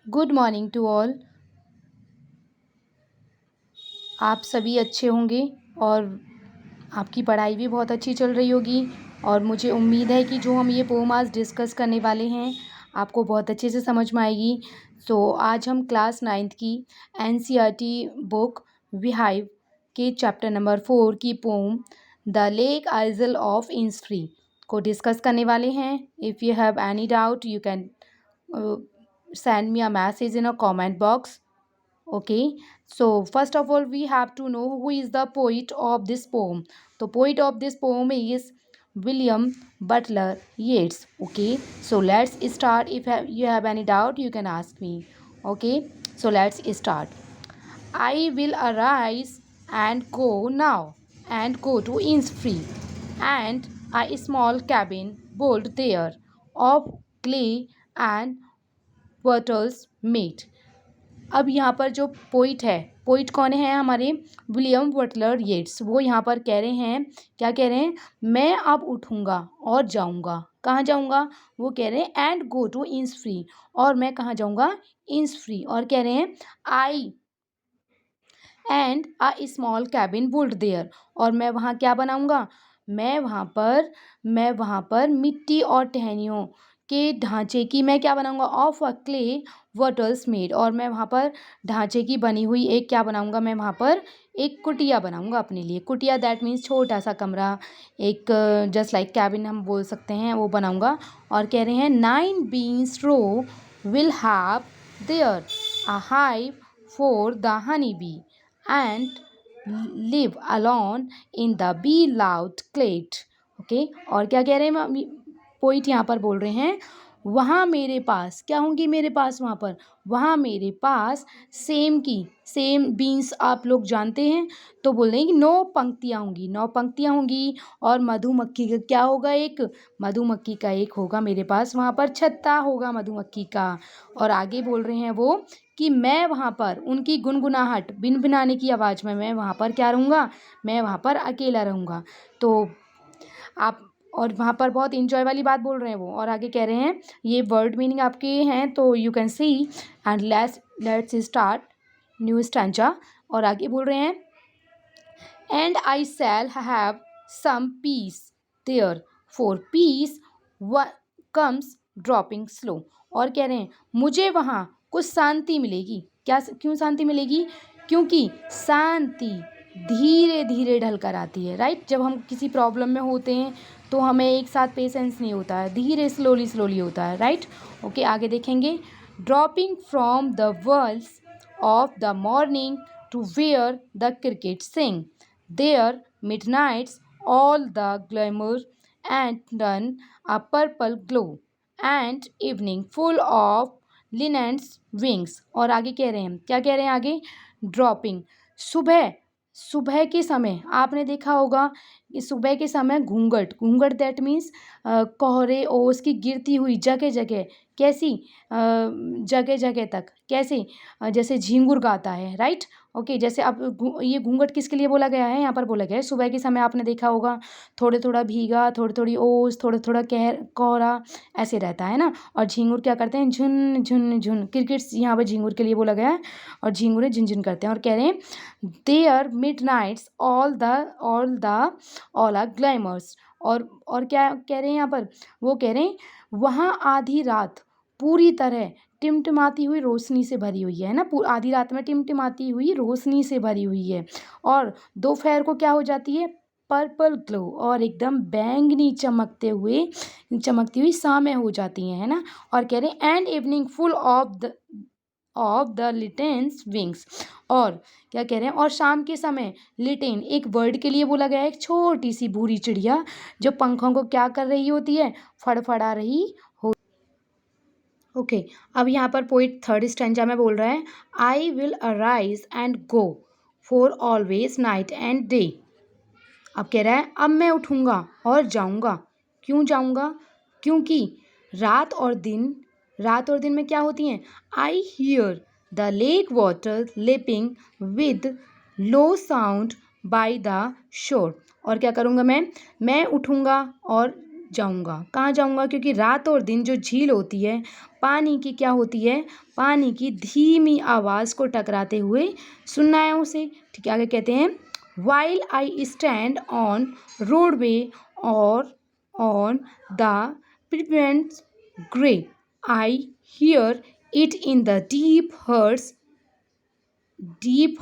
Good morning to all. आप सभी अच्छे होंगे और आपकी पढ़ाई भी बहुत अच्छी चल रही होगी। और मुझे उम्मीद है कि जो हम ये पोम आज डिस्कस करने वाले हैं आपको बहुत अच्छे से समझ में आएगी। आज हम क्लास 9th की NCERT बुक विहाइव के चैप्टर नंबर 4 की poem the lake isle of Innisfree को डिस्कस करने वाले हैं। If you have any doubt you can send me a message in a comment box. Okay, so first of all we have to know who is the poet of this poem. The poet of this poem is William Butler Yeats. Okay, so let's start. If you have any doubt you can ask me. Okay, so let's start. I will arise and go now and go to Innisfree and a small cabin built there of clay and wattles made. अब यहाँ पर जो poet है, poet कौन है हमारे William Butler येट्स, वो यहाँ पर कह रहे हैं, क्या कह रहे हैं, मैं अब उठूँगा और जाऊँगा। कहाँ जाऊँगा? वो कह रहे हैं एंड गो टू इंसफ्री, और मैं कहाँ जाऊँगा? इंसफ्री। और कह रहे हैं I and a small cabin build there, और मैं वहाँ क्या बनाऊँगा? मैं वहाँ पर मिट्टी और टहनियों के ढांचे की मैं क्या बनाऊँगा? ऑफ अ क्ले वर्टल्स मेड, और मैं वहाँ पर ढांचे की बनी हुई एक क्या बनाऊँगा? मैं वहाँ पर एक कुटिया बनाऊँगा अपने लिए। कुटिया दैट मीन्स छोटा सा कमरा, एक जस्ट लाइक कैबिन हम बोल सकते हैं, वो बनाऊँगा। और कह रहे हैं 9 bees row will have there a hive for the honey bee and live alone in the bee loud clade. Okay, और क्या कह रहे हैं पोइट यहाँ पर बोल रहे हैं, वहाँ मेरे पास क्या होंगी? मेरे पास वहाँ मेरे पास सेम बीन्स आप लोग जानते हैं, तो बोल रहे हैं कि 9 पंक्तियाँ होंगी और मधुमक्खी का क्या होगा? मधुमक्खी का एक होगा मेरे पास, वहाँ पर छत्ता होगा मधुमक्खी का। और आगे बोल रहे हैं वो कि मैं वहाँ पर उनकी गुनगुनाहट बिनबिनाने की आवाज़ में मैं वहाँ पर क्या रहूँगा? मैं वहाँ पर अकेला रहूँगा। तो आप, और वहाँ पर बहुत इंजॉय वाली बात बोल रहे हैं वो। और आगे कह रहे हैं ये वर्ड मीनिंग आपके हैं, तो you can see and let's start new stanza. और आगे बोल रहे हैं and I shall have some peace there for peace comes dropping slow. और कह रहे हैं मुझे वहाँ कुछ शांति मिलेगी। क्यों शांति मिलेगी? क्योंकि शांति धीरे धीरे ढल कर आती है, राइट। जब हम किसी प्रॉब्लम में होते हैं तो हमें एक साथ पेशेंस नहीं होता है, धीरे स्लोली होता है, राइट। ओके, आगे देखेंगे। Dropping from the veils of the morning to where the cricket sing there Midnights all the glimmer and done a purple glow and evening full of linnet's wings. और आगे कह रहे हैं, क्या कह रहे हैं आगे? ड्रॉपिंग, सुबह के समय आपने देखा होगा कि सुबह के समय घूंघट दैट मीन्स कोहरे ओस की गिरती हुई जगह जगह, कैसी जगह जगह तक, कैसे जैसे झींगुर गाता है, राइट। ओके, जैसे अब ये घूंघट किसके लिए बोला गया है? यहाँ पर बोला गया है सुबह के समय आपने देखा होगा थोड़े थोड़ा भीगा, थोड़ी थोड़ी ओस, थोड़ा थोड़ा कोहरा ऐसे रहता है ना। और झींगुर क्या करते हैं? झुन झुन झुन। क्रिकेट यहाँ पर झींगुर के लिए बोला गया है, और झींगुरे झुनझुन करते हैं। और कह रहे हैं there Midnights all are glimmers. और क्या कह रहे हैं यहाँ पर? वो कह रहे हैं वहाँ आधी रात पूरी तरह टिमटिमाती हुई रोशनी से भरी हुई है ना। आधी रात में टिमटिमाती हुई रोशनी से भरी हुई है, और दोपहर को क्या हो जाती है? पर्पल ग्लो, और एकदम बैंगनी चमकती हुई शामें हो जाती हैं, है ना। और कह रहे हैं and evening full of the linnet's wings. और क्या कह रहे हैं? और शाम के समय लिटेन एक वर्ड के लिए बोला गया है, एक छोटी सी भूरी चिड़िया जो पंखों को क्या कर रही होती है? फड़फड़ा रही हो। ओके, अब यहाँ पर पोइट थर्ड स्टैंजा में बोल रहा है I will arise and go for always night and day. अब कह रहा है अब मैं उठूँगा और जाऊँगा। क्यों जाऊँगा? क्योंकि रात और दिन में क्या होती हैं? I hear the lake water lapping with low sound by the shore. और क्या करूँगा मैं उठूँगा और जाऊँगा। कहाँ जाऊँगा? क्योंकि रात और दिन जो झील होती है, पानी की क्या होती है? पानी की धीमी आवाज़ को टकराते हुए सुनना है उसे। ठीक है, आगे कहते हैं while I stand on roadway और on the pavements grey I hear it in the deep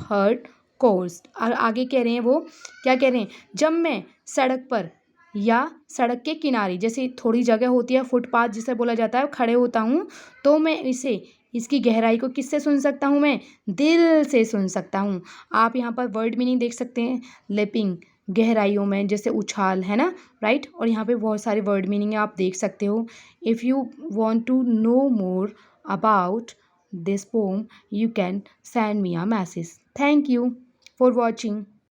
heart's core. और आगे कह रहे हैं वो क्या कह रहे हैं? जब मैं सड़क पर या सड़क के किनारे, जैसे थोड़ी जगह होती है फुटपाथ जिसे बोला जाता है, खड़े होता हूँ, तो मैं इसकी गहराई को किससे सुन सकता हूँ? मैं दिल से सुन सकता हूँ। आप यहाँ पर वर्ड मीनिंग देख सकते हैं, लेपिंग गहराइयों में, जैसे उछाल, है ना, राइट। और यहाँ पे बहुत सारे वर्ड मीनिंग आप देख सकते हो। If you want to know more about this poem, you can send me a message. Thank you for watching.